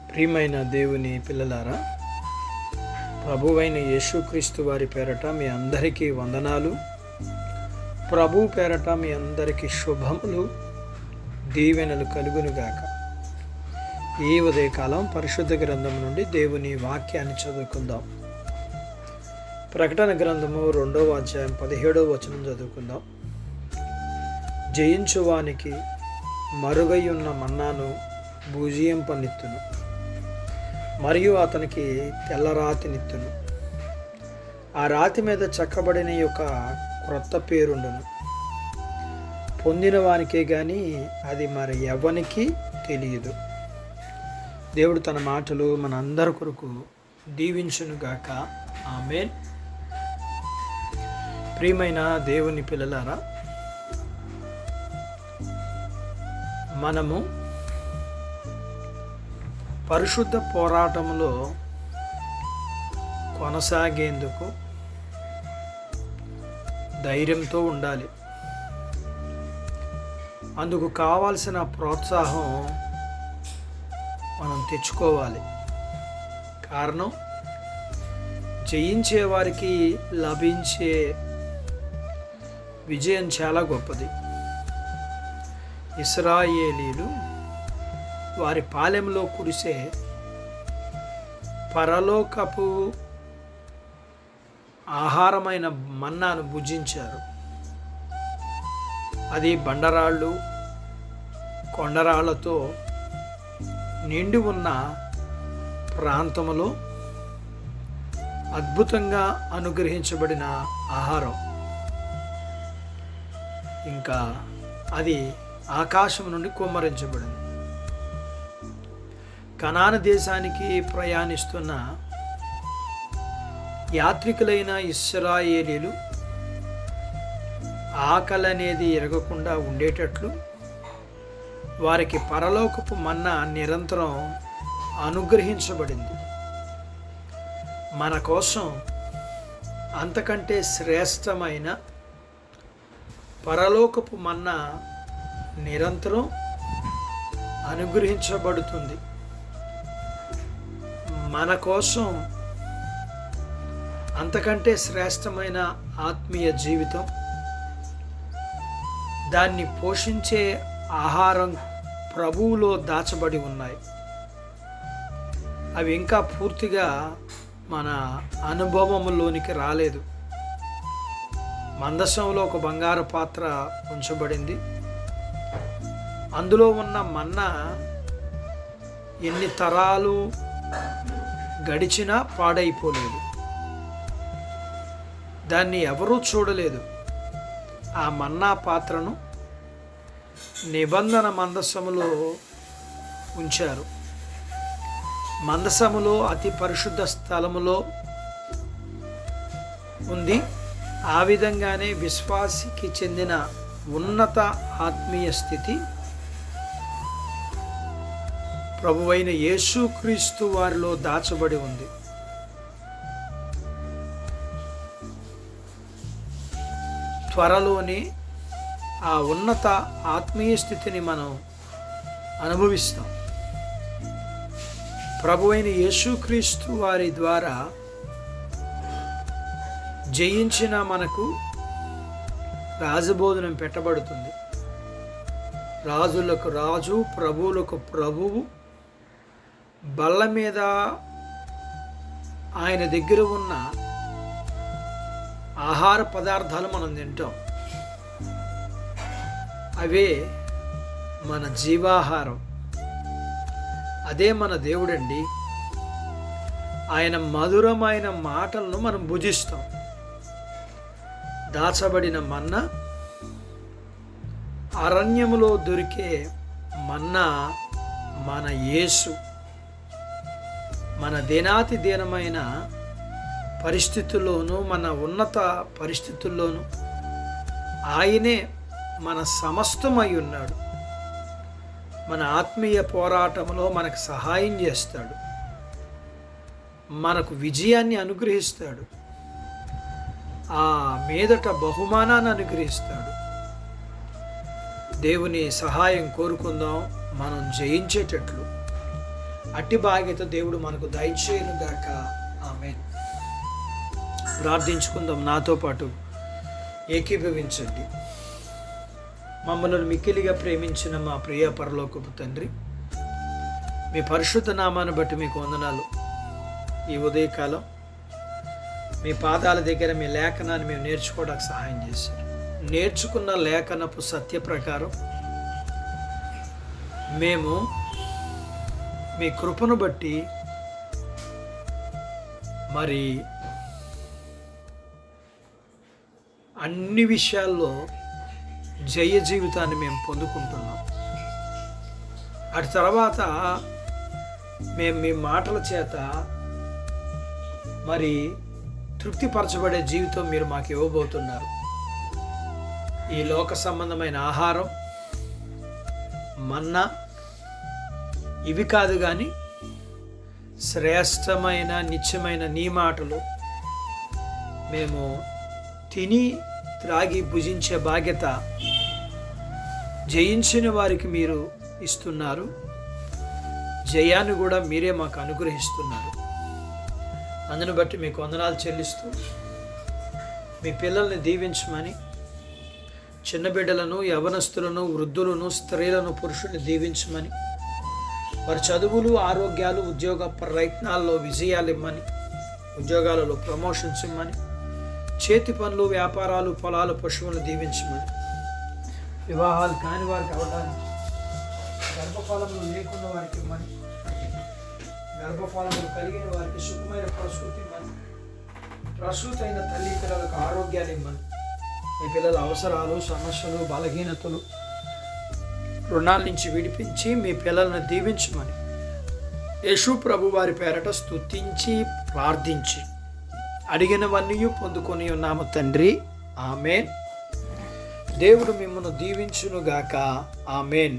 ప్రియమైన దేవుని పిల్లలారా, ప్రభువైన యేసుక్రీస్తు వారి పేరట మీ అందరికీ వందనాలు. ప్రభు పేరట మీ అందరికీ శుభములు, దీవెనలు కలుగునుగాక. ఈ ఉదయకాలం పరిశుద్ధ గ్రంథం నుండి దేవుని వాక్యాన్ని చదువుకుందాం. ప్రకటన గ్రంథము 2వ అధ్యాయం 17వ వచనం చదువుకుందాం. జయించువానికి మరుగై ఉన్న మన్నాను భుజింపనిత్తును, మరియు అతనికి తెల్ల రాతినిత్తును. ఆ రాతి మీద చెక్కబడిన యొక్క క్రొత్త పేరుండును. పొందిన వానికే కానీ అది మరి ఎవనికి తెలియదు. దేవుడు తన మాటలు మన అందరి కొరకు దీవించునుగాక. ఆమేన్. ప్రియమైన దేవుని పిల్లలారా, మనము పరిశుద్ధ పోరాటంలో కొనసాగేందుకు ధైర్యంతో ఉండాలి. అందుకు కావాల్సిన ప్రోత్సాహం మనం తెచ్చుకోవాలి. కారణం, జయించే వారికి లభించే విజయం చాలా గొప్పది. ఇశ్రాయేలీలు వారి పాలెంలో కురిసే పరలోకపు ఆహారమైన మన్నాను భుజించారు. అది బండరాళ్ళు, కొండరాళ్లతో నిండి ఉన్న ప్రాంతంలో అద్భుతంగా అనుగ్రహించబడిన ఆహారం. ఇంకా అది ఆకాశం నుండి కుమ్మరించబడింది. కనాను దేశానికి ప్రయాణిస్తున్న యాత్రికులైన ఇశ్రాయేలీలు ఆకలి అనేది ఎరగకుండా ఉండేటట్లు వారికి పరలోకపు మన్నా నిరంతరం అనుగ్రహించబడింది. మన కోసం అంతకంటే శ్రేష్టమైన పరలోకపు మన్నా నిరంతరం అనుగ్రహించబడుతుంది. మన కోసం అంతకంటే శ్రేష్టమైన ఆత్మీయ జీవితం, దాన్ని పోషించే ఆహారం ప్రభువులో దాచబడి ఉన్నాయి. అవి ఇంకా పూర్తిగా మన అనుభవంలోనికి రాలేదు. మందసంలో ఒక బంగారు పాత్ర ఉంచబడింది. అందులో ఉన్న మన్నా ఎన్ని తరాలు గడిచినా పాడైపోలేదు. దాన్ని ఎవరూ చూడలేదు. ఆ మన్నా పాత్రను నిబంధన మందసములో ఉంచారు. మందసములో అతి పరిశుద్ధ స్థలములో ఉంది. ఆ విధంగానే విశ్వాసికి చెందిన ఉన్నత ఆత్మీయ స్థితి ప్రభువైన యేసుక్రీస్తు వారిలో దాచబడి ఉంది. త్వరలోనే ఆ ఉన్నత ఆత్మీయ స్థితిని మనం అనుభవిస్తాం. ప్రభువైన యేసుక్రీస్తు వారి ద్వారా జయించిన మనకు రాజభోజనం పెట్టబడుతుంది. రాజులకు రాజు, ప్రభువులకు ప్రభువు బల్ల మీద ఆయన దగ్గర ఉన్న ఆహార పదార్థాలు మనం తింటాం. అవే మన జీవాహారం. అదే మన దేవుడండి. ఆయన మధురమైన మాటలను మనం భుజిస్తాం. దాచబడిన మన్నా, అరణ్యములో దొరికే మన్నా మన యేసు. మన దినాతి దీనమైన పరిస్థితుల్లోనూ, మన ఉన్నత పరిస్థితుల్లోనూ ఆయనే మన సమస్తమై ఉన్నాడు. మన ఆత్మీయ పోరాటంలో మనకు సహాయం చేస్తాడు. మనకు విజయాన్ని అనుగ్రహిస్తాడు. ఆ మీదట బహుమానాన్ని అనుగ్రహిస్తాడు. దేవుని సహాయం కోరుకుందాం, మనం జయించేటట్లు. అట్టి బాధ్యత దేవుడు మనకు దయచేయను గాక. ఆమేన్. ప్రార్థించుకుందాం. నాతో పాటు ఏకీభవించండి. మమ్మల్ని మిక్కిలిగా ప్రేమించిన మా ప్రియ పరలోకపు తండ్రి, మీ పరిశుద్ధ నామాన్ని బట్టి మీకు వందనాలు. ఈ ఉదయకాలం మీ పాదాల దగ్గర మీ లేఖనాన్ని మేము నేర్చుకోవడానికి సహాయం చేశారు. నేర్చుకున్న లేఖనపు సత్య ప్రకారం మేము మీ కృపను బట్టి మరి అన్ని విషయాల్లో జయ జీవితాన్ని మేము పొందుకుంటున్నాం. అటు తర్వాత మేము మీ మాటల చేత మరి తృప్తిపరచబడే జీవితం మీరు మాకు ఇవ్వబోతున్నారు. ఈ లోక సంబంధమైన ఆహారం, మన్నా ఇవి కాదు, కానీ శ్రేష్టమైన నిత్యమైన నీ మాటలు మేము తిని త్రాగి భుజించే బాధ్యత జయించిన వారికి మీరు ఇస్తున్నారు. జయాన్ని కూడా మీరే మాకు అనుగ్రహిస్తున్నారు. అందును బట్టి మీకు వందనాలు చెల్లిస్తూ మీ పిల్లల్ని దీవించమని, చిన్న బిడ్డలను, యవనస్తులను, వృద్ధులను, స్త్రీలను, పురుషుల్ని దీవించమని, వారి చదువులు, ఆరోగ్యాలు, ఉద్యోగ ప్రయత్నాల్లో విజయాలు ఇమ్మని, ఉద్యోగాలలో ప్రమోషన్స్ ఇమ్మని, చేతి పనులు, వ్యాపారాలు, పొలాలు, పశువులను దీవించమని, వివాహాలు కాని వారికి అవ్వడానికి, గర్భఫలములు లేకున్న వారికి ఇమ్మని, గర్భఫలములు కలిగిన వారికి సుఖమైన ప్రసూతి ఇమ్మని, ప్రసూతి అయిన తల్లి పిల్లలకు ఆరోగ్యాలు ఇమ్మని, మీ పిల్లల అవసరాలు, సమస్యలు, బలహీనతలు, రుణాల నుంచి విడిపించి మీ పిల్లలను దీవించమని యేసు ప్రభు వారి పేరట స్తుతించి ప్రార్థించి అడిగినవన్నీ పొందుకొని ఉన్నాము తండ్రి. ఆమేన్. దేవుడు మిమ్మల్ని దీవించునుగాక. ఆమేన్.